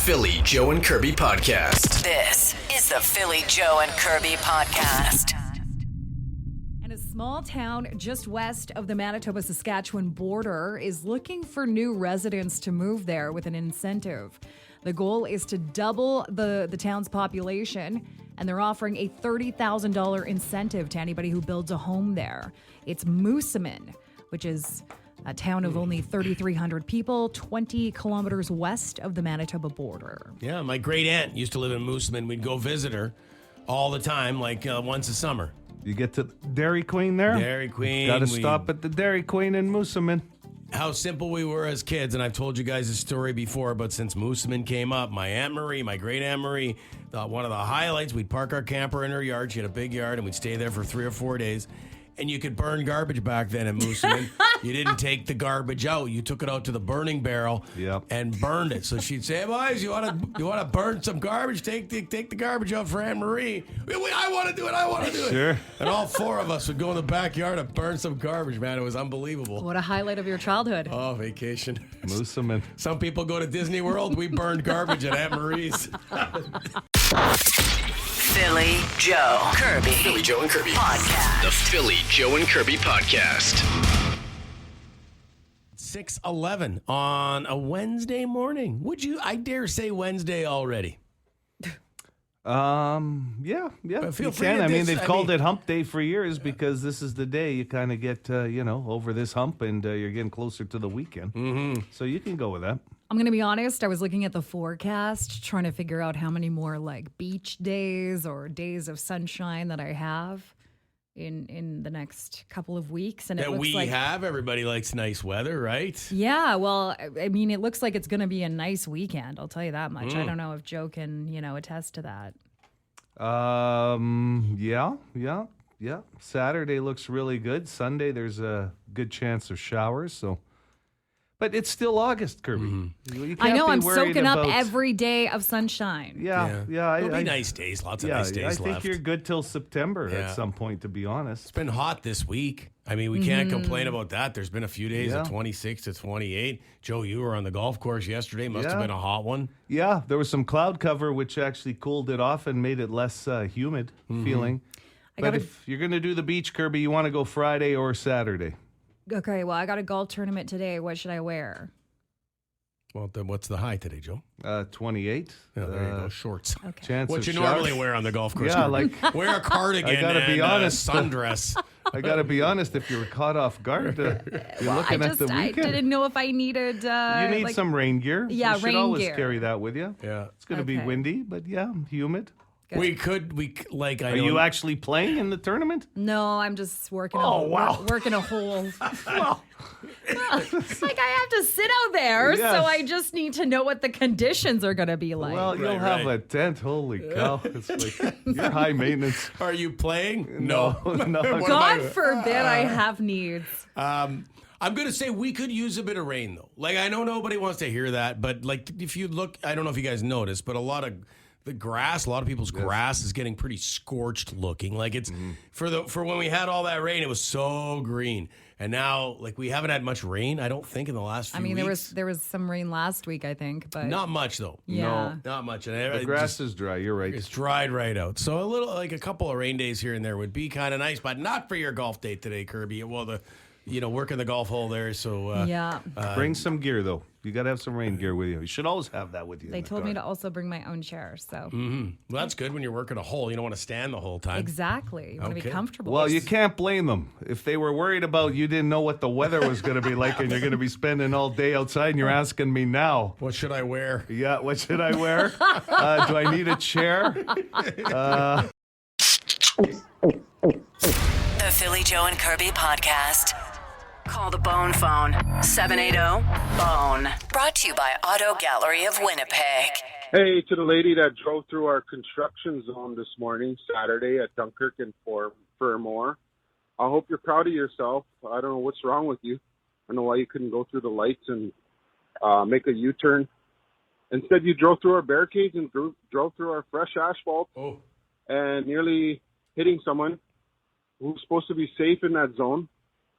Philly Joe and Kirby podcast. This is the Philly Joe and Kirby podcast. And a small town just west of the Manitoba-Saskatchewan border is looking for new residents to move there with an incentive. The goal is to double the town's population, and they're offering a $30,000 incentive to anybody who builds a home there. It's Moosomin, which is a town of only 3,300 people, 20 kilometers west of the Manitoba border. Yeah, my great aunt used to live in Moosomin. We'd go visit her all the time, like once a summer. You get to Dairy Queen there? Dairy Queen. Got to stop at the Dairy Queen in Moosomin. How simple we were as kids, and I've told you guys this story before, but since Moosomin came up, my Aunt Marie, my great Aunt Marie, one of the highlights, we'd park our camper in her yard. She had a big yard, and we'd stay there for 3 or 4 days. And you could burn garbage back then in Moosomin. You didn't take the garbage out. You took it out to the burning barrel and burned it. So she'd say, hey, boys, you want to burn some garbage? Take the garbage out for Aunt Marie. I want to do it. Sure. And all 4 of us would go in the backyard and burn some garbage, man. It was unbelievable. What a highlight of your childhood. Oh, vacation. Moosomin. Some people go to Disney World. We burned garbage at Aunt Marie's. Philly Joe Kirby. Philly Joe and Kirby Podcast. The Philly Joe and Kirby podcast. 6:11 on a Wednesday morning. I dare say Wednesday already? Yeah. But feel You free can. to I mean, dis- they've I called mean- it Hump Day for years because this is the day you kind of get, over this hump and you're getting closer to the weekend. Mm-hmm. So you can go with that. I'm going to be honest, I was looking at the forecast, trying to figure out how many more like beach days or days of sunshine that I have in the next couple of weeks. And it That looks we like, have. Everybody likes nice weather, right? Yeah, well, I mean, it looks like it's going to be a nice weekend. I'll tell you that much. I don't know if Joe can, attest to that. Yeah. Saturday looks really good. Sunday, there's a good chance of showers. So, but it's still August, Kirby. Mm-hmm. You can't I know, be I'm worried soaking up about- every day of sunshine. Yeah. There'll be nice days, lots of nice days I think left. you're good till September Yeah. at some point, to be honest. It's been hot this week. I mean, we can't complain about that. There's been a few days Yeah. of 26 to 28. Joe, you were on the golf course yesterday. Must have Yeah. been a hot one. Yeah, there was some cloud cover, which actually cooled it off and made it less humid feeling. But if you're going to do the beach, Kirby, you want to go Friday or Saturday. Okay, well, I got a golf tournament today. What should I wear? Well, then what's the high today, Joe? 28. Yeah, there you go. Shorts. Okay. Chance What of you showers. normally wear on the golf course. Yeah, Kirby. like wear a cardigan I gotta be and honest. a sundress. I got to be honest, if you were caught off guard, you're looking at the I weekend. didn't know if I needed. You need some rain gear. Yeah, you should rain always gear. carry that with you. Yeah. It's going to be Okay. windy, but yeah, humid. Good. I Are know. you actually playing in the tournament? No, I'm just working. Working a hole. Like I have to sit out there, Yes. so I just need to know what the conditions are going to be like. Well, you'll have a tent. Holy cow. It's like, you're high maintenance. Are you playing? No. God forbid I have needs. I'm going to say we could use a bit of rain, though. Like, I know nobody wants to hear that, but, like, if you look, I don't know if you guys noticed, but a lot of people's grass is getting pretty scorched looking. Like, it's, for when we had all that rain, it was so green. And now, like, we haven't had much rain, I don't think, in the last few weeks. there was some rain last week, I think, but Not much, though. yeah. Not much. And The grass is dry. You're right. It's dried right out. So a couple of rain days here and there would be kind of nice, but not for your golf date today, Kirby. Well, working the golf hole there. So Yeah. Bring some gear, though. You got to have some rain gear with you. You should always have that with you. They told me to also bring my own chair, so well, that's good when you're working a hole. You don't want to stand the whole time. exactly. You want to be Okay. comfortable. Well, you can't blame them. If they were worried about you didn't know what the weather was going to be like and you're going to be spending all day outside and you're asking me now. What should I wear? Yeah, what should I wear? Do I need a chair? The Philly Joe and Kirby podcast. Call the Bone Phone, 780-BONE. Brought to you by Auto Gallery of Winnipeg. Hey, to the lady that drove through our construction zone this morning, Saturday at Dunkirk and Fermor. I hope you're proud of yourself. I don't know what's wrong with you. I don't know why you couldn't go through the lights and make a U-turn. Instead, you drove through our barricades and drove through our fresh asphalt and nearly hitting someone who's supposed to be safe in that zone.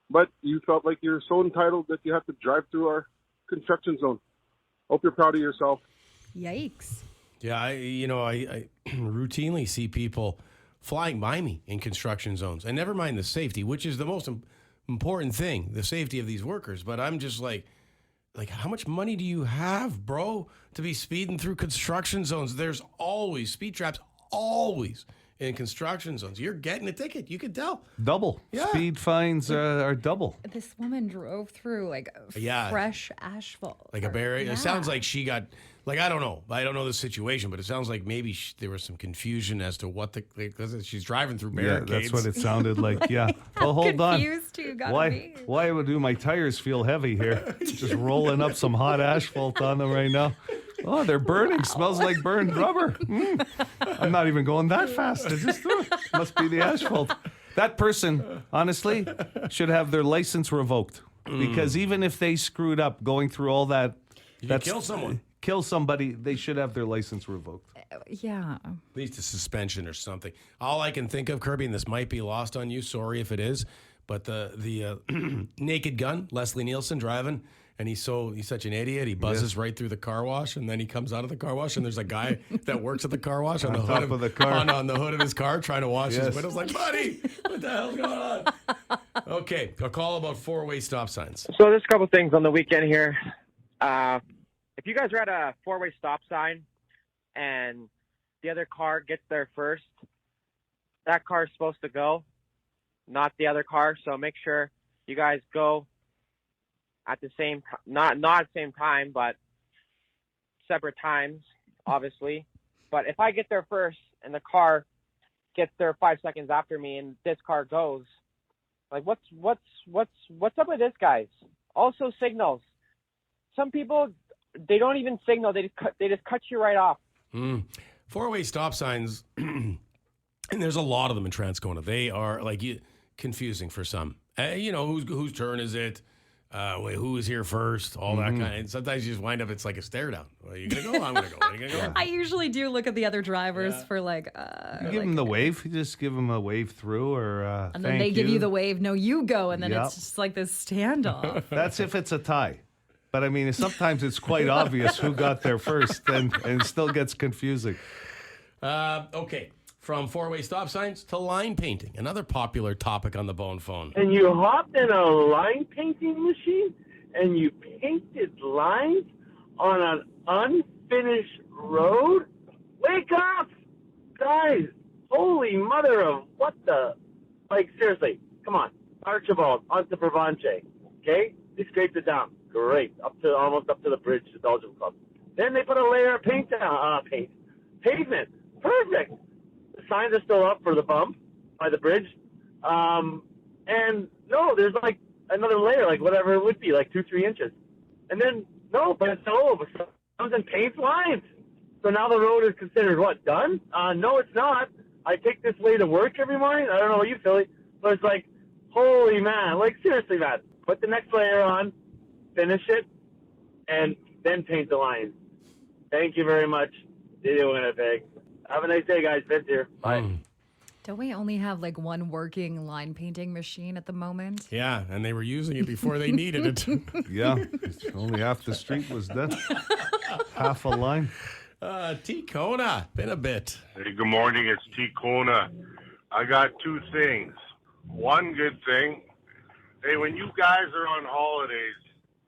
But you felt like you're so entitled that you have to drive through our construction zone. Hope you're proud of yourself. Yikes. Yeah, I routinely see people flying by me in construction zones. And never mind the safety, which is the most important thing, the safety of these workers. But I'm just like, how much money do you have, bro, to be speeding through construction zones? There's always speed traps, always in construction zones. You're getting a ticket. You can tell. Double. Yeah. Speed fines are double. This woman drove through fresh asphalt. Like a barrier. Yeah. It sounds like she got, I don't know. I don't know the situation, but it sounds like maybe there was some confusion as to what because she's driving through barricades. Yeah, that's what it sounded like. Yeah. Well, hold on. Confused too, gotta be. Why would my tires feel heavy here? Just rolling up some hot asphalt on them right now. Oh, they're burning. Smells like burned rubber. I'm not even going that fast. It just must be the asphalt. That person, honestly, should have their license revoked. Because even if they screwed up going through all that, kill someone. Kill somebody, they should have their license revoked. Yeah. At least a suspension or something. All I can think of, Kirby, and this might be lost on you, sorry if it is, but the Naked Gun, Leslie Nielsen driving, and he's such an idiot. He buzzes right through the car wash, and then he comes out of the car wash, and there's a guy that works at the car wash on the hood of the car, on the hood of his car, trying to wash his windows. Like, buddy, what the hell's going on? Okay, a call about four-way stop signs. So there's a couple things on the weekend here. If you guys are at a four-way stop sign and the other car gets there first, that car is supposed to go, not the other car. So make sure you guys go at the same, not at the same time, but separate times, obviously. But if I get there first and the car gets there 5 seconds after me and this car goes, like what's up with this, guys? Also signals. Some people, they don't even signal. They just cut you right off. Four-way stop signs, and there's a lot of them in Transcona. They are confusing for some. Whose turn is it? Who is here first? All that kind of, and sometimes you just wind up, it's like a stare down. Well, are you going to go? I'm going to go. Are you going to go? I usually do look at the other drivers for you give them the wave. You just give them a wave through or and then they give you the wave. No, you go. And then it's just like this standoff. That's if it's a tie. But I mean, sometimes it's quite obvious who got there first and it still gets confusing. Okay. From four-way stop signs to line painting, another popular topic on the Bone Phone. And you hopped in a line painting machine and you painted lines on an unfinished road? Wake up! Guys, holy mother of what the... Like, seriously, come on. Archibald, onto Provence, okay? They scraped it down. Great. Almost up to the bridge to Belgium Club. Then they put a layer of paint down. Pavement. Perfect. The signs are still up for the bump by the bridge. And no, there's like another layer, like whatever it would be, like 2-3 inches. And then, no, but it's over. So it comes and paints lines. So now the road is considered what, done? No, it's not. I take this way to work every morning. I don't know what you, Philly, but it's like, holy man, like seriously, man. Put the next layer on, finish it, and then paint the lines. Thank you very much. See you, Winnipeg. Have a nice day, guys. Vince here. Bye. Don't we only have like one working line painting machine at the moment? Yeah, and they were using it before they needed it. Yeah, only half the street was done. Half a line. T. Kona, been a bit. Hey, good morning. It's T. Kona. I got two things. One good thing. Hey, when you guys are on holidays,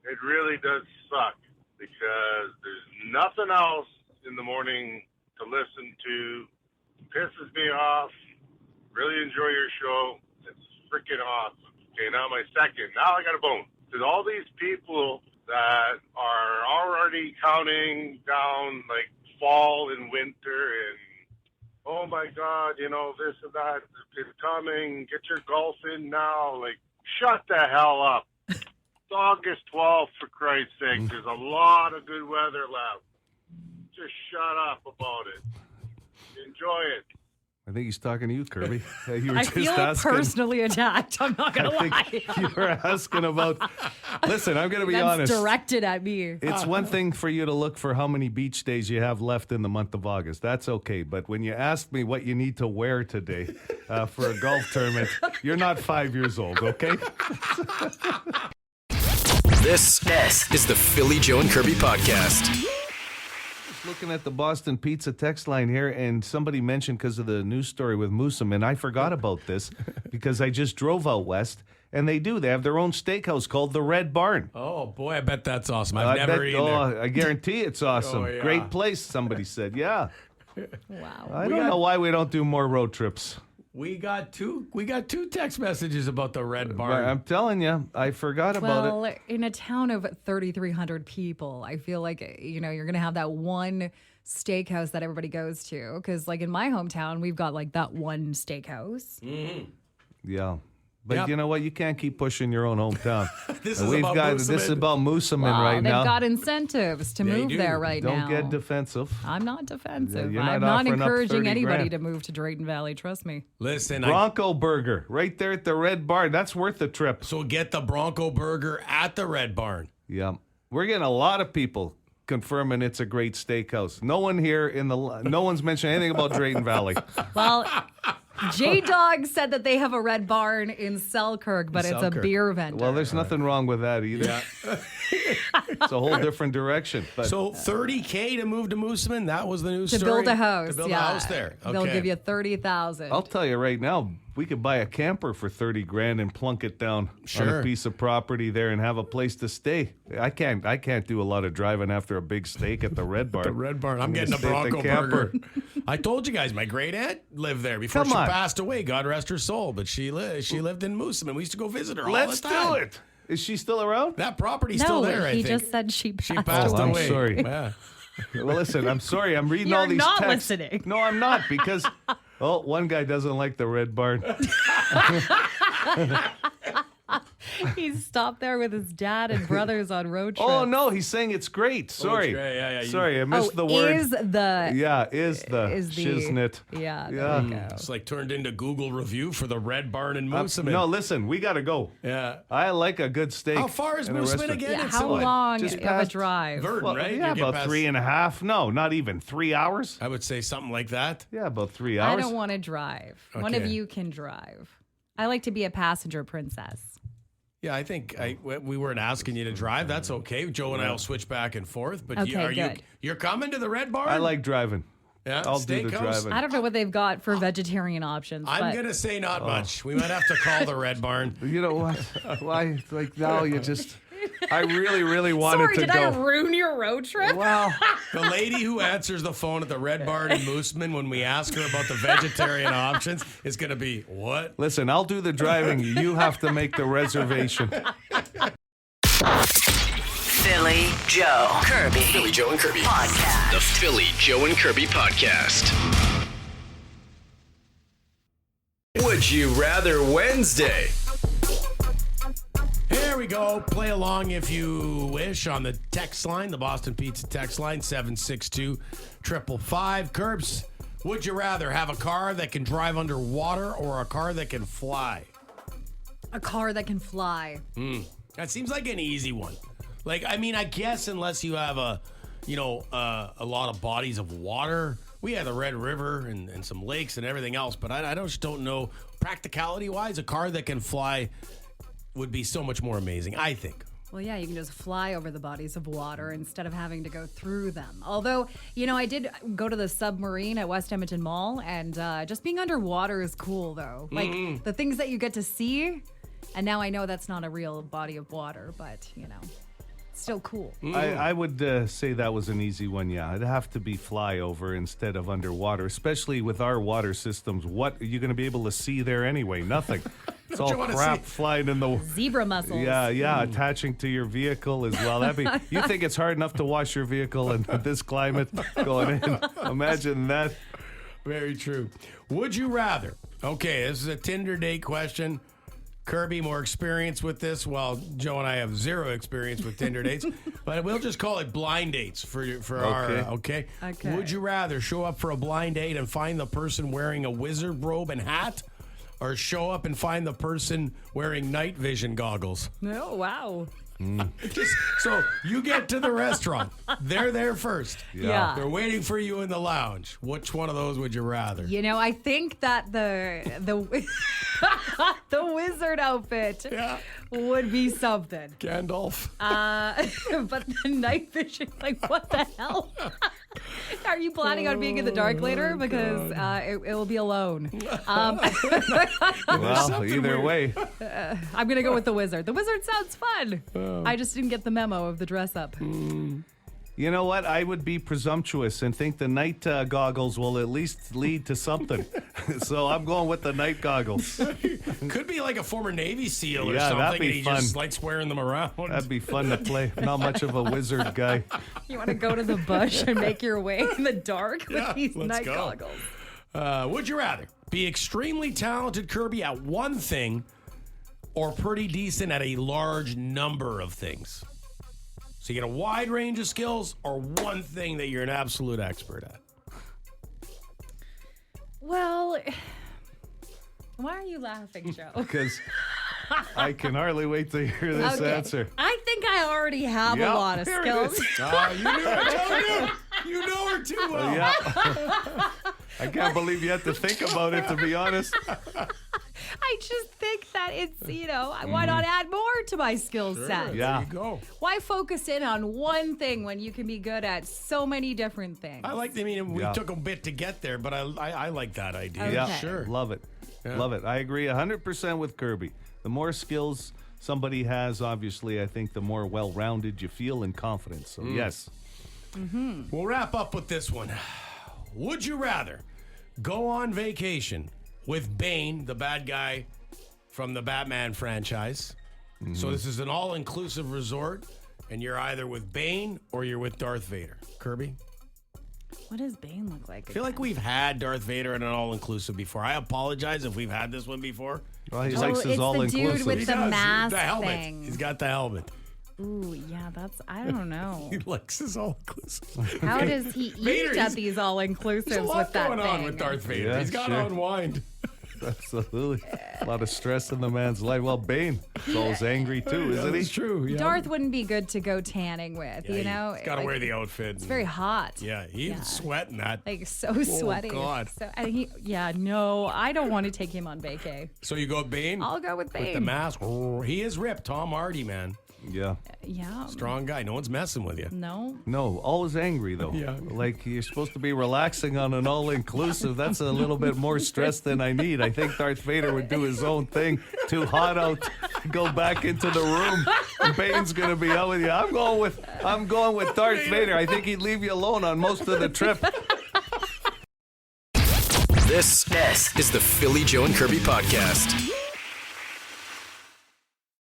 it really does suck because there's nothing else in the morning to listen to. Pisses me off. Really enjoy your show. It's freaking awesome. Okay, now my second. Now I got a bone. There's all these people that are already counting down like fall and winter and oh my God, this and that is coming. Get your golf in now. Like, shut the hell up. It's August 12th, for Christ's sake. There's a lot of good weather left. Just shut up about it. Enjoy it. I think he's talking to you, Kirby. You were I just feel asking, personally attacked. I'm not going to lie. you were asking about... Listen, I'm going to be That's honest. directed at me. It's one thing for you to look for how many beach days you have left in the month of August. That's okay. But when you ask me what you need to wear today for a golf tournament, you're not 5 years old, okay? This is the Philly Joe and Kirby podcast. Just looking at the Boston Pizza text line here, and somebody mentioned because of the news story with Moosomin, I forgot about this because I just drove out west, and they have their own steakhouse called the Red Barn. Oh, boy, I bet that's awesome. I've never eaten there. I guarantee it's awesome. Oh, yeah. Great place, somebody said. Yeah. Wow. I don't know why we don't do more road trips. We got two text messages about the Red Barn. I'm telling you, I forgot about it. Well, in a town of 3,300 people, I feel like, you're going to have that one steakhouse that everybody goes to. Because, like, in my hometown, we've got, like, that one steakhouse. Mm-hmm. Yeah. But Yep. you know what? You can't keep pushing your own hometown. This And is about Moosomin. This is about Moosomin right They've now. got incentives to move there right now. Don't get defensive. I'm not defensive. You're not I'm not offering up encouraging 30 anybody grand. to move to Drayton Valley. Trust me. Listen, Bronco Burger right there at the Red Barn. That's worth the trip. so get the Bronco Burger at the Red Barn. Yeah. We're getting a lot of people confirming it's a great steakhouse. No one's mentioned anything about Drayton Valley. Well, J-Dog said that they have a Red Barn in Selkirk, but it's a Selkirk. beer vendor. Well, there's nothing wrong with that either. It's a whole different direction. But So $30K to move to Moosomin, that was the news to story? build a house. To build yeah. a house there. Okay. They'll give you $30,000. I'll tell you right now, we could buy a camper for 30 grand and plunk it down on Sure. a piece of property there and have a place to stay. I can't do a lot of driving after a big steak at the Red Barn. The Red Barn. I'm getting a gonna stay at the Bronco camper. Burger. I told you guys, my great aunt lived there before Come she on. passed away. God rest her soul. But she lived in Moosomin. We used to go visit her all Let's the time. do it. Is she still around? That property's no, still there, I he think. just said she passed, She passed I'm away. sorry. Yeah. Well, listen, I'm sorry. I'm reading You're all these not texts. listening. No, I'm not because, one guy doesn't like the Red Barn. He stopped there with his dad and brothers on road trips. Oh, no, he's saying it's great. Sorry. great. Yeah, you- Sorry, I missed the word. Is the Is the shiznit. Yeah, there Yeah. we go. It's like turned into Google review for the Red Barn in Moosomin. No, listen, we got to go. Yeah. I like a good steak. How far is in a Moosomin restaurant. again? Yeah, It's how what? long just of a past drive? Verdon, Well, right? yeah, You get about past- 3.5. No, not even 3 hours. I would say something like that. Yeah, about 3 I hours. don't want to drive. One of Okay. you can drive. I like to be a passenger princess. Yeah, I think we weren't asking you to drive. That's okay. Joe and I will switch back and forth. But Okay, good. you're coming to the Red Barn? I like driving. Yeah, I'll do the steakhouse? driving. I don't know what they've got for vegetarian options. I'm but gonna say Oh. not much. We might have to call the Red Barn. You know what? Why? Like now, you just. I really, really wanted Sorry, to did go. I ruin your road trip? Wow. The lady who answers the phone at the Red Barn in Moosomin when we ask her about the vegetarian options is gonna be what? Listen, I'll do the driving. You have to make the reservation. Philly Joe Kirby. Philly Joe and Kirby. Podcast. The Philly Joe and Kirby Podcast. Would you rather Wednesday? Here we go. Play along if you wish on the text line, the Boston Pizza text line, 762-555. Curbs, would you rather have a car that can drive underwater or a car that can fly? A car that can fly. That seems like an easy one. Like, I mean, I guess unless you have a lot of bodies of water. We have the Red River and some lakes and everything else, but I just don't know. Practicality-wise, a car that can fly would be so much more amazing, I think. Well, yeah, you can just fly over the bodies of water instead of having to go through them. Although, I did go to the submarine at West Edmonton Mall, and just being underwater is cool, though. Like, the things that you get to see, and now I know that's not a real body of water, but, still cool. I would say that was an easy one, yeah. It'd have to be flyover instead of underwater, especially with our water systems. What are you going to be able to see there anyway? Nothing. It's all you wanna crap see? flying in the... Zebra mussels. Yeah, attaching to your vehicle as well. You think it's hard enough to wash your vehicle in this climate going in? Imagine that. Very true. Would you rather? Okay, this is a Tinder date question. Kirby, more experience with this. Well, Joe and I have zero experience with Tinder dates, but we'll just call it blind dates for our. Okay. Would you rather show up for a blind date and find the person wearing a wizard robe and hat, or show up and find the person wearing night vision goggles? Oh, wow. Just so you get to the restaurant, they're there first. Yeah. They're waiting for you in the lounge. Which one of those would you rather? I think that the the wizard outfit would be something. Gandalf. But the night vision, like, what the hell? Are you planning on being in the dark later? Because it will be alone. Well, either way. I'm going to go with the wizard. The wizard sounds fun. I just didn't get the memo of the dress up. You know what? I would be presumptuous and think the night goggles will at least lead to something. So I'm going with the night goggles. Could be like a former Navy SEAL or Yeah, something, that'd be and he fun. just likes wearing them around. That'd be fun to play. Not much of a wizard guy. You want to go to the bush and make your way in the dark with Yeah, these let's night go. goggles? Would you rather be extremely talented, Kirby, at one thing or pretty decent at a large number of things? So you get a wide range of skills or one thing that you're an absolute expert at? Well, why are you laughing, Joe? Because I can hardly wait to hear this answer. I think I already have a lot of here it skills. is. You knew it. You know her too well. Yeah. I can't believe you had to think about it, to be honest. I just think that it's, why not add more to my skill set? Yeah. There you go. Why focus in on one thing when you can be good at so many different things? We took a bit to get there, but I like that idea. Okay. Yeah, Sure. Love it. Yeah. Love it. I agree 100% with Kirby. The more skills somebody has, obviously, I think the more well-rounded you feel and confident. So, yes. We'll wrap up with this one. Would you rather go on vacation with Bane, the bad guy from the Batman franchise? So this is an all-inclusive resort, and you're either with Bane or you're with Darth Vader. Kirby? What does Bane look like? I feel like we've had Darth Vader in an all-inclusive before. I apologize if we've had this one before. Well, he Oh, likes it's his the all-inclusive. dude with He the does. mask The helmet. thing. He's got the helmet. Ooh, yeah, I don't know. He likes his all-inclusive. How does he Vader, eat at he's- these There's a all-inclusives lot with that going thing? on with Darth Vader. Yeah, He's got to sure. unwind. Absolutely. A lot of stress in the man's life. Well, Bane is always angry, too, isn't he? That's true. Yeah. Darth wouldn't be good to go tanning with, He's got to Like, wear the outfit. It's very hot. Yeah, he's sweating that. Like so sweaty. God. So, and no, I don't want to take him on vacay. So you go with Bane? I'll go with Bane. With the mask. Oh, he is ripped. Tom Hardy, man. Yeah. Yeah. Strong guy. No one's messing with you. No. No, always angry, though. Yeah. Like, you're supposed to be relaxing on an all-inclusive. That's a little bit more stress than I need. I think Darth Vader would do his own thing. Too hot out. Go back into the room. Bane's going to be out with you. I'm going with Darth Vader. I think he'd leave you alone on most of the trip. This is the Philly Joe and Kirby podcast.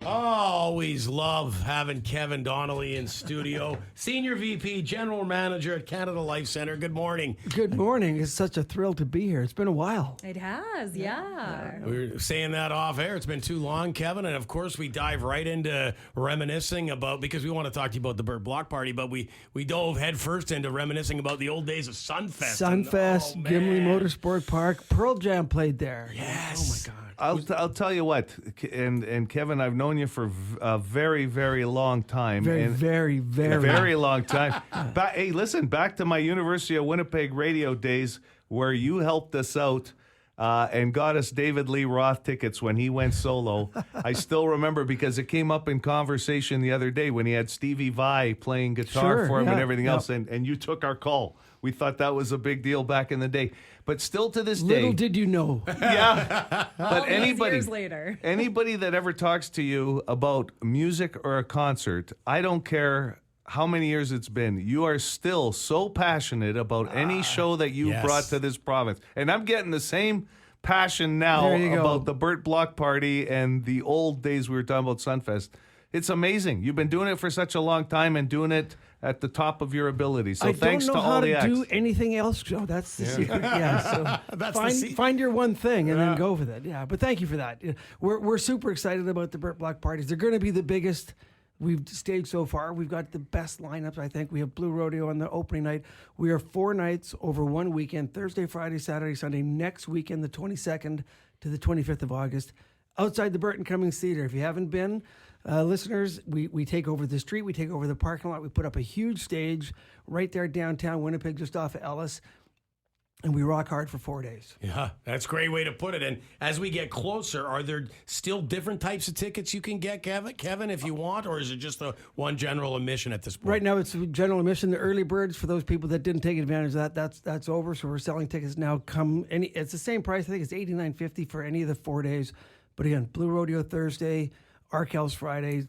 Always love having Kevin Donnelly in studio. Senior VP, General Manager at Canada Life Center. Good morning. Good morning. It's such a thrill to be here. It's been a while. It has, yeah. We were saying that off air. It's been too long, Kevin. And of course, we dive right into reminiscing about, because we want to talk to you about the Burt Block Party, but we dove headfirst into reminiscing about the old days of Sunfest. Sunfest, And, Gimli man. Motorsport Park, Pearl Jam played there. Yes. Oh my God. I'll tell you what, and Kevin, I've known you for a very, very long time. Very long time. Hey, listen, back to my University of Winnipeg radio days where you helped us out and got us David Lee Roth tickets when he went solo. I still remember because it came up in conversation the other day when he had Stevie Vai playing guitar Sure, for him and yeah, everything yeah. else, and you took our call. We thought that was a big deal back in the day. But still to this day. Little did you know. Yeah. But These anybody years later. anybody that ever talks to you about music or a concert, I don't care how many years it's been, you are still so passionate about any show that you yes. brought to this province. And I'm getting the same passion now There you go. about the Burt Block Party and the old days we were talking about Sunfest. It's amazing. You've been doing it for such a long time and doing it at the top of your ability. So I thanks don't know to how all the to acts. do anything else, Joe. That's the secret. Yeah. So That's the secret. find your one thing and then go with it. Yeah. But thank you for that. We're super excited about the Burt Block parties. They're going to be the biggest we've staged so far. We've got the best lineups, I think. We have Blue Rodeo on the opening night. We are 4 nights over 1 weekend, Thursday, Friday, Saturday, Sunday. Next weekend, the 22nd to the 25th of August, outside the Burton Cummings Theater. If you haven't been, listeners, we take over the street. We take over the parking lot. We put up a huge stage right there downtown Winnipeg, just off of Ellis. and we rock hard for 4 days. Yeah, that's a great way to put it. And as we get closer, are there still different types of tickets you can get, Kevin, if you want, or is it just the one general admission at this point? Right now, it's general admission. The early birds, for those people that didn't take advantage of that, that's over. So we're selling tickets now. It's the same price. I think it's $89.50 for any of the 4 days. But again, Blue Rodeo Thursday, Arkells Friday,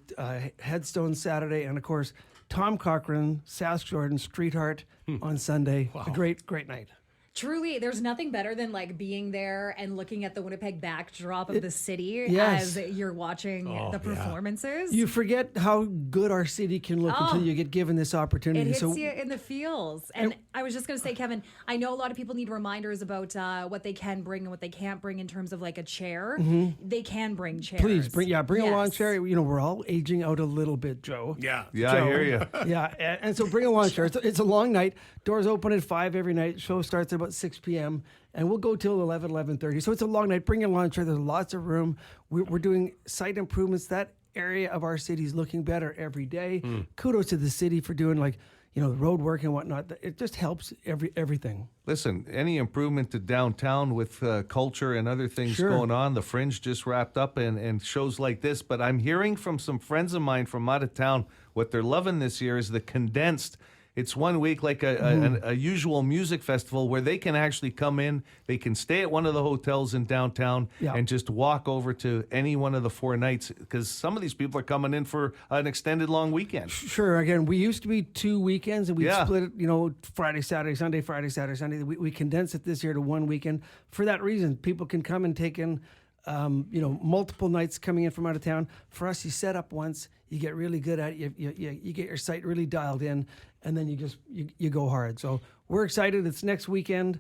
Headstone Saturday, and of course, Tom Cochrane, Saskatewan, Streetheart on Sunday. Wow. A great night. Truly, there's nothing better than like being there and looking at the Winnipeg backdrop of the city yes. as you're watching the performances. You forget how good our city can look until you get given this opportunity. It hits you in the feels. And I was just going to say, Kevin, I know a lot of people need reminders about what they can bring and what they can't bring in terms of like a chair. Mm-hmm. They can bring chairs. Please bring a lawn chair. You know, we're all aging out a little bit, Joe. Yeah, Joe. I hear you. Yeah, and so bring a lawn chair. It's a long night. Doors open at 5 every night. Show starts at about 6 p.m. and we'll go till 11:30. So it's a long night. Bring your lawn chair. There's lots of room. We're doing site improvements. That area of our city is looking better every day. Kudos to the city for doing road work and whatnot. It just helps everything. Listen, any improvement to downtown with culture and other things going on. The Fringe just wrapped up and shows like this. But I'm hearing from some friends of mine from out of town, what they're loving this year is the condensed. It's 1 week like a usual music festival where they can actually come in, they can stay at one of the hotels in downtown and just walk over to any one of the 4 nights because some of these people are coming in for an extended long weekend. Sure. Again, we used to be 2 weekends and we split it, Friday, Saturday, Sunday, Friday, Saturday, Sunday. We condensed it this year to 1 weekend. For that reason, people can come and take in multiple nights coming in from out of town. For us, you set up once, you get really good at it, you get your site really dialed in, and then you go hard. So we're excited. It's next weekend.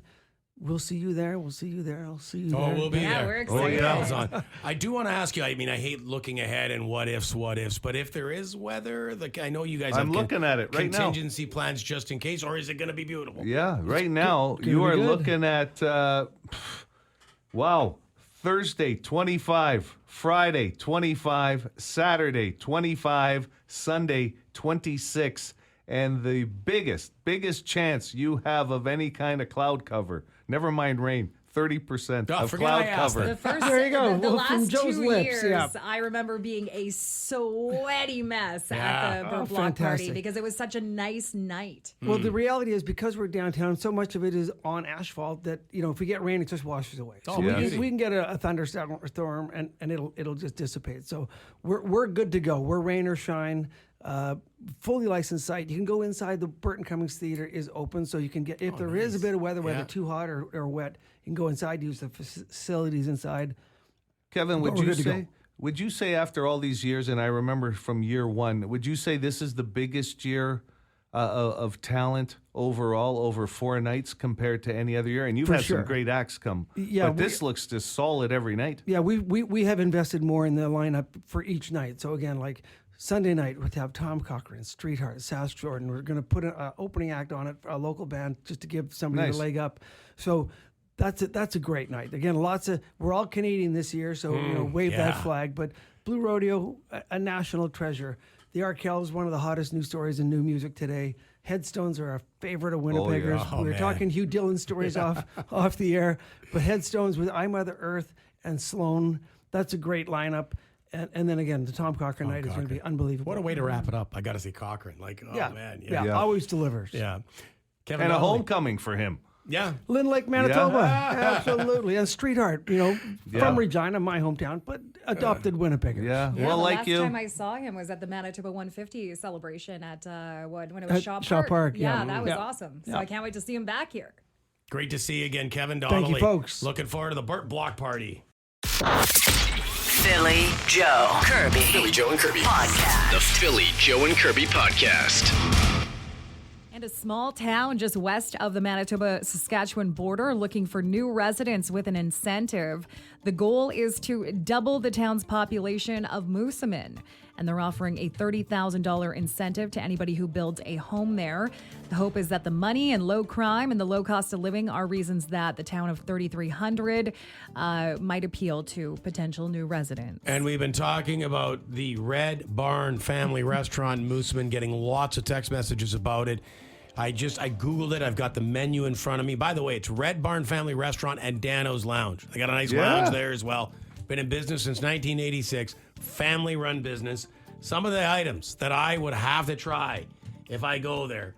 We'll see you there. I'll see you there. Oh, we'll be there. We're excited. On. I do want to ask you, I mean, I hate looking ahead and what ifs, but if there is weather, I know you guys I'm looking at it right now. Contingency plans just in case, or is it going to be beautiful? Yeah, right now you are looking at, Thursday, 25, Friday, 25, Saturday, 25, Sunday, 26, and the biggest chance you have of any kind of cloud cover, never mind rain, 30% of cloud cover. The first, there you go. The From last Joe's 2 lips, years, I remember being a sweaty mess at the Burt Block Party because it was such a nice night. Well, the reality is because we're downtown, so much of it is on asphalt that, if we get rain, it just washes away. So we can get a thunderstorm and it'll just dissipate. So we're good to go. We're rain or shine. Fully licensed site. You can go inside. The Burton Cummings Theater is open, so you can get if there is a bit of weather, whether too hot or wet, you can go inside, use the facilities inside. Kevin, would you say after all these years, and I remember from year one, would you say this is the biggest year of talent overall over 4 nights compared to any other year? And you've had some great acts come, but this looks just solid every night. Yeah, we have invested more in the lineup for each night. So again, like Sunday night, we have Tom Cochrane, Streetheart, Saskatewan. We're going to put an opening act on it, a local band, just to give somebody a leg up. So that's a great night. Again, we're all Canadian this year, so wave that flag. But Blue Rodeo, a national treasure. The Arkells, one of the hottest news stories in new music today. Headstones are a favorite of Winnipeggers. We were talking Hugh Dillon stories off the air, but Headstones with I Mother Earth and Sloan, that's a great lineup. And then again, the Tom Cochrane night is going to be unbelievable. What a way to wrap it up. I got to see Cochrane. Man. Yeah, always delivers. Yeah. Kevin and Donnelly. A homecoming for him. Yeah. Lynn Lake, Manitoba. Absolutely. And Streetheart, from Regina, my hometown, but adopted Winnipeggers. Yeah. Yeah, well, the like last you. time I saw him was at the Manitoba 150 celebration at when it was Shaw Park. Yeah, that was awesome. So I can't wait to see him back here. Great to see you again, Kevin Donnelly. Thank you, folks. Looking forward to the Burt Block Party. Philly Joe Kirby. Philly Joe and Kirby Podcast. The Philly Joe and Kirby Podcast. And a small town just west of the Manitoba-Saskatchewan border looking for new residents with an incentive. The goal is to double the town's population of Moosomin. And they're offering a $30,000 incentive to anybody who builds a home there. The hope is that the money and low crime and the low cost of living are reasons that the town of 3,300 might appeal to potential new residents. And we've been talking about the Red Barn Family Restaurant in Moosomin, getting lots of text messages about it. I Googled it. I've got the menu in front of me. By the way, it's Red Barn Family Restaurant and Dano's Lounge. They got a nice lounge there as well. Been in business since 1986. Family-run business. Some of the items that I would have to try if I go there.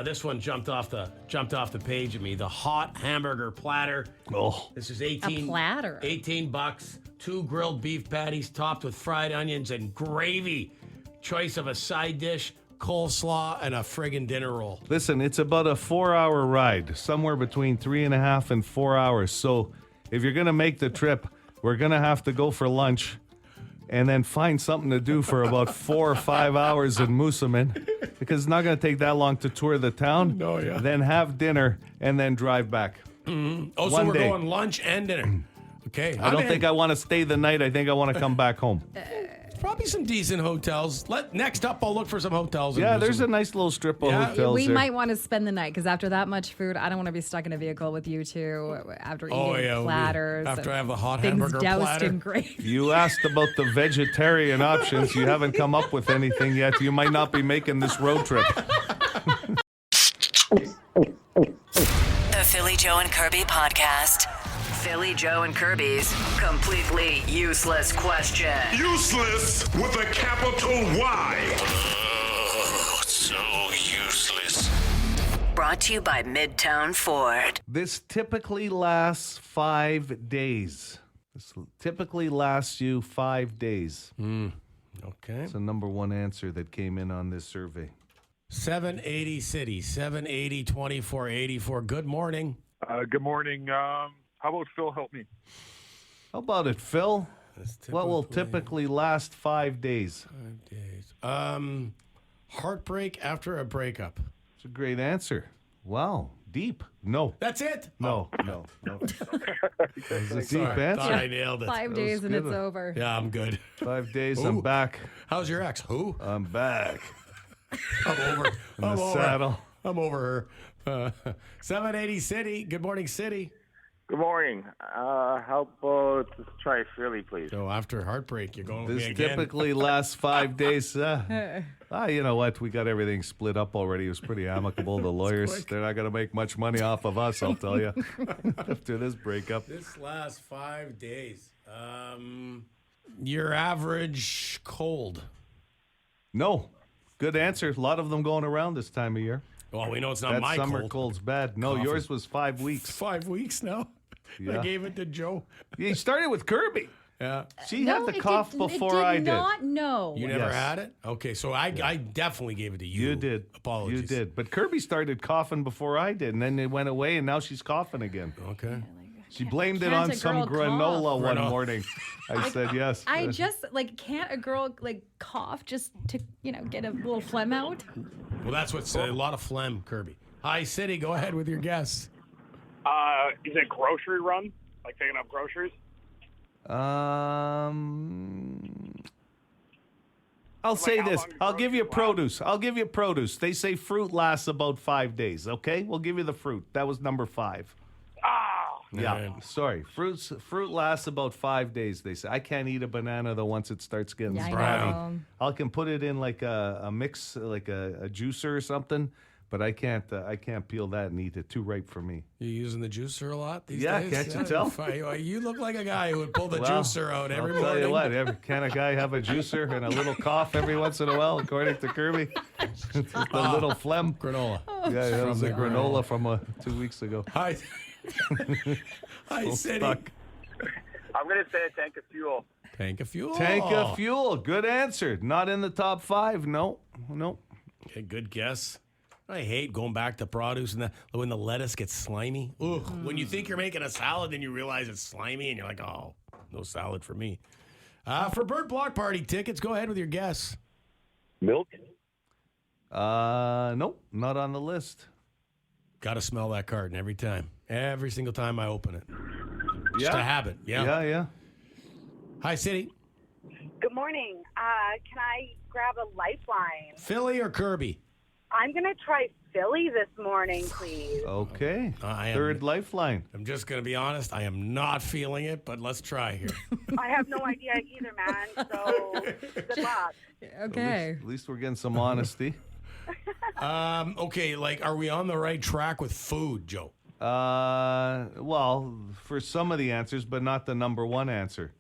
This one jumped off the page at me. The hot hamburger platter. Oh, this is 18. A platter. $18. 2 grilled beef patties topped with fried onions and gravy. Choice of a side dish, coleslaw, and a friggin' dinner roll. listen, it's about a 4-hour ride, somewhere between 3.5 and 4 hours. So if you're going to make the trip, we're going to have to go for lunch and then find something to do for about 4 or 5 hours in Moosomin, because it's not going to take that long to tour the town. No, yeah. Then have dinner and then drive back. Mm-hmm. Oh, so One we're day. going lunch and dinner. Okay. I don't think I want to stay the night. I think I want to come back home. Probably some decent hotels. Next up, I'll look for some hotels. Yeah, there's a nice little strip of hotels We there. might want to spend the night because after that much food, I don't want to be stuck in a vehicle with you two after eating platters. After I have the hot things hamburger doused platter. in gravy. You asked about the vegetarian options. You haven't come up with anything yet. You might not be making this road trip. The Philly Joe and Kirby podcast. Philly Joe and Kirby's completely useless question. Useless with a capital Y. So useless. Brought to you by Midtown Ford. This typically lasts 5 days. This typically lasts you 5 days. Okay. That's the number one answer that came in on this survey. 780 City, 780 2484. Good morning. Good morning. How about Phil help me? How about it, Phil? What will typically last 5 days? 5 days. Heartbreak after a breakup. It's a great answer. Wow. Deep. No. That's it? No. It's a deep Sorry, answer. thought I nailed it. 5 days and it's over. Yeah, I'm good. 5 days, Ooh. I'm back. How's your ex? Who? I'm back. I'm over. In the saddle. I'm over her. 780 City. Good morning, City. Good morning. How about let's try Philly, please? So after heartbreak, you're going with This me again. typically lasts 5 days. You know what? We got everything split up already. It was pretty amicable. The lawyers, they're not going to make much money off of us, I'll tell you, after this breakup. This lasts 5 days. Your average cold. No. Good answer. A lot of them going around this time of year. Well, we know it's not that my summer cold. cold's bad. No, Coffee. yours was 5 weeks. 5 weeks now. Yeah. I gave it to Joe. You started with Kirby. Yeah. She had the cough before I did. Not know. You never had it? Okay, so I definitely gave it to you. You did. Apologies. You did. But Kirby started coughing before I did, and then it went away, and now she's coughing again. Okay. She blamed it Can't on a some girl granola cough? one morning. I said yes. I just can't a girl cough just to get a little phlegm out? Well, that's what's a lot of phlegm, Kirby. Hi, City. Go ahead with your guess. Is it grocery run? Like picking up groceries? I'll say how this. long I'll does give you groceries produce. They say fruit lasts about 5 days, okay? We'll give you the fruit. That was number 5. Yeah, sorry. Fruit lasts about 5 days, they say. I can't eat a banana, though, once it starts getting Yeah, I browny. know. I can put it in like a mix, like a juicer or something, but I can't peel that and eat it. Too ripe for me. You using the juicer a lot these Yeah, days? can't you tell? You look like a guy who would pull the Well, juicer out every I'll morning. tell you what, can a guy have a juicer and a little cough every once in a while, according to Kirby? Just a little phlegm. Granola. Yeah, that was a the granola from 2 weeks ago. Hi. Hi, Still City. stuck. I'm gonna say a tank of fuel. Tank of fuel. Tank of fuel. Good answer. Not in the top 5. No. Okay, good guess. I hate going back to produce and when the lettuce gets slimy. Ugh. When you think you're making a salad, then you realize it's slimy, and you're like, oh, no salad for me. For Burt Block Party tickets, go ahead with your guess. Milk? Nope. Not on the list. Got to smell that carton every time. Every single time I open it. Just a habit. Yeah. Hi, City. Good morning. Can I grab a lifeline? Philly or Kirby? I'm going to try Philly this morning, please. Okay. I am- Third lifeline. I'm just going to be honest. I am not feeling it, but let's try here. I have no idea either, man. So good luck. Okay. At least we're getting some honesty. Okay, like, are we on the right track with food, Joe? Well, for some of the answers, but not the number one answer.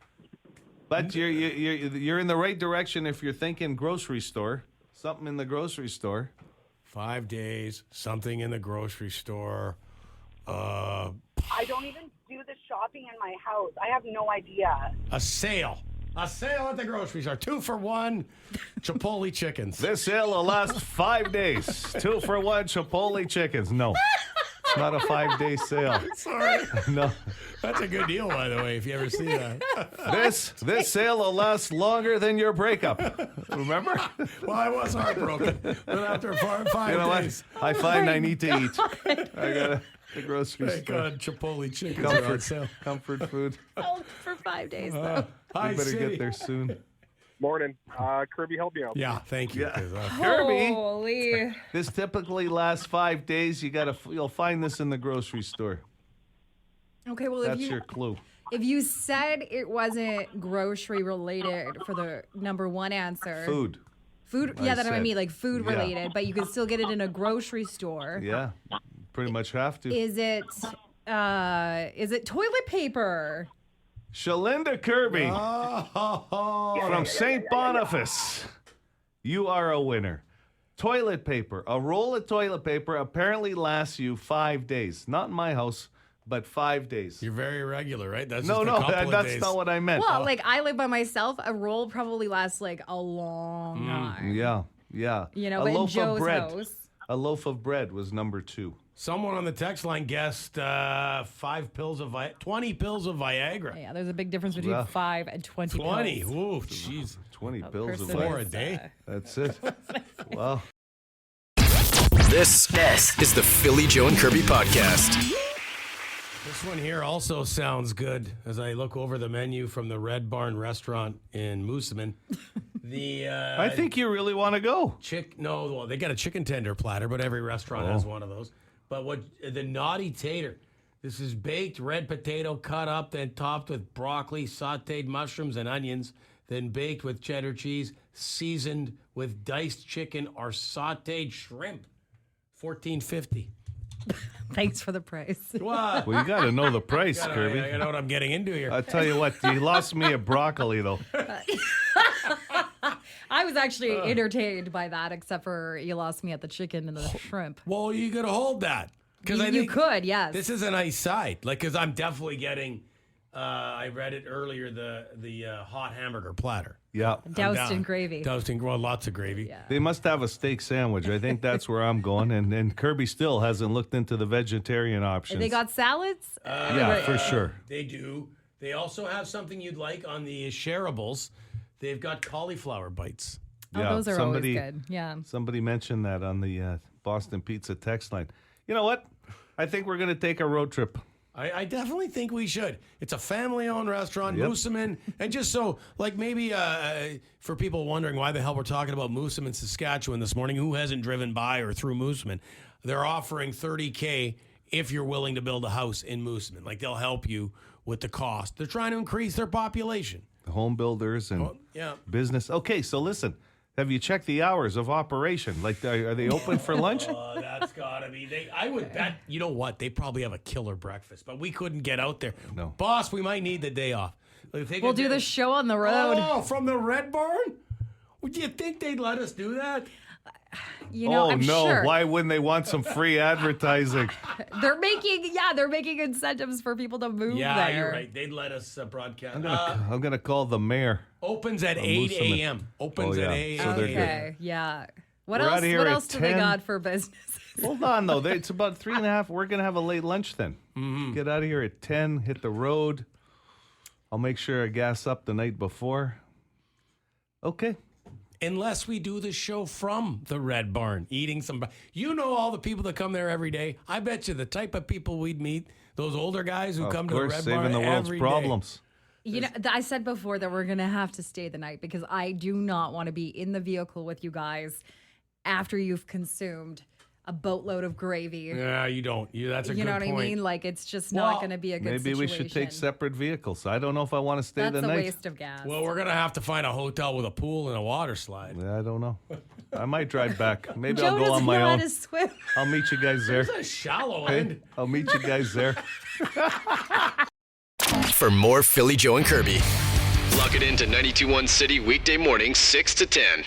But you're in the right direction if you're thinking grocery store. Something in the grocery store. 5 days, something in the grocery store. I don't even do the shopping in my house. I have no idea. A sale. A sale at the grocery store. 2 for $1 Chipotle chickens. This sale will last 5 days. 2 for $1 Chipotle chickens. No. It's not a 5-day sale. Sorry. No. That's a good deal, by the way, if you ever see that. This sale will last longer than your breakup. Remember? Well, I was heartbroken. But after 5 You know days. what? I find I need to eat. I got the grocery Thank store. God, Chipotle chickens are on sale. Comfort food. Oh, for 5 days, though. Hi, We better City. get there soon. Morning. Kirby, help me out. Yeah, thank you. Yeah. 'cause, Kirby. Holy. This typically lasts 5 days. You'll find this in the grocery store. Okay, well, That's your clue. if you said it wasn't grocery related for the number one answer. Food. Food, I yeah, that's what I said. mean, like food Yeah. related, but you can still get it in a grocery store. Yeah. Pretty much have to. Is it toilet paper? Shalinda Kirby Oh, from St. Boniface. You are a winner. Toilet paper. A roll of toilet paper apparently lasts you 5 days. Not in my house, but 5 days. you're very irregular, right? That's No, just a no, couple of that's days. not what I meant. Well, like I live by myself, a roll probably lasts like a long time. Yeah, yeah. You know, a but in loaf Joe's of bread. house. A loaf of bread was number 2. Someone on the text line guessed 20 pills of Viagra. Yeah, there's a big difference between Yeah. 5 and 20 20. pills. Ooh, jeez. 20 pills of person Four a is, day. That's it. Well, This is the Philly Joe and Kirby podcast. This one here also sounds good as I look over the menu from the Red Barn restaurant in Moosomin. I think you really want to go. Well, they got a chicken tender platter, but every restaurant has one of those. But the naughty tater. This is baked red potato cut up, then topped with broccoli, sautéed mushrooms and onions, then baked with cheddar cheese, seasoned with diced chicken or sautéed shrimp. $14.50. Thanks for the price. What? Well, you got to know the price, Kirby. I know what I'm getting into here. I'll tell you what, you lost me at broccoli, though. I was actually entertained by that, except for you lost me at the chicken and the shrimp. Well, you got to hold that. Because I You think could, yes. this is a nice side. Like, because I'm definitely getting, I read it earlier, the hot hamburger platter. Yeah. Doused in gravy. Well, lots of gravy. Yeah. They must have a steak sandwich. I think that's where I'm going. And Kirby still hasn't looked into the vegetarian options. They got salads? Yeah, for sure. They do. They also have something you'd like on the shareables. They've got cauliflower bites. Oh, Yeah, those are always good. Yeah. Somebody mentioned that on the Boston Pizza text line. You know what? I think we're going to take a road trip. I definitely think we should. It's a family-owned restaurant, Yep. Moosomin. And just so, like, maybe for people wondering why the hell we're talking about Moosomin, Saskatchewan this morning, who hasn't driven by or through Moosomin, they're offering $30K if you're willing to build a house in Moosomin. Like, they'll help you with the cost. They're trying to increase their population. Home builders and business. Okay, so listen. Have you checked the hours of operation? Like, are they open for lunch? That's gotta be. I would bet. You know what? They probably have a killer breakfast, but we couldn't get out there. No, boss, we might need the day off. We'll do the show on the road. Oh, from the Red Barn? Do you think they'd let us do that? You know, oh I'm no! sure. Why wouldn't they want some free advertising? They're making incentives for people to move Yeah, there. you're right. They'd let us broadcast. I'm gonna call the mayor. Opens at of 8 Moosomin. a.m. Opens Oh, at yeah. 8 So they're good. Okay, yeah. What We're else? outta here What at else do they 10. got for business? Hold on, though. It's about 3.5. We're gonna have a late lunch then. Mm-hmm. Get out of here at 10. Hit the road. I'll make sure I gas up the night before. Okay. Unless we do the show from the Red Barn, eating some. You know all the people that come there every day. I bet you the type of people we'd meet, those older guys who Of come to the course, Red saving Barn the world's every day. problems. You know, I said before that we're going to have to stay the night because I do not want to be in the vehicle with you guys after you've consumed a boatload of gravy. Yeah, you don't. That's a good You know what point. I mean? Like, it's just not going to be a good Maybe situation. we should take separate vehicles. I don't know if I want to stay That's the a night. waste of gas. Well, we're going to have to find a hotel with a pool and a water slide. Yeah, I don't know. I might drive back. Maybe Joe I'll go on doesn't my know how own. to swim. I'll meet you guys there. There's a shallow Hey, end. I'll meet you guys there. For more Philly, Joe, and Kirby, log it into 92.1 City weekday mornings 6 to 10.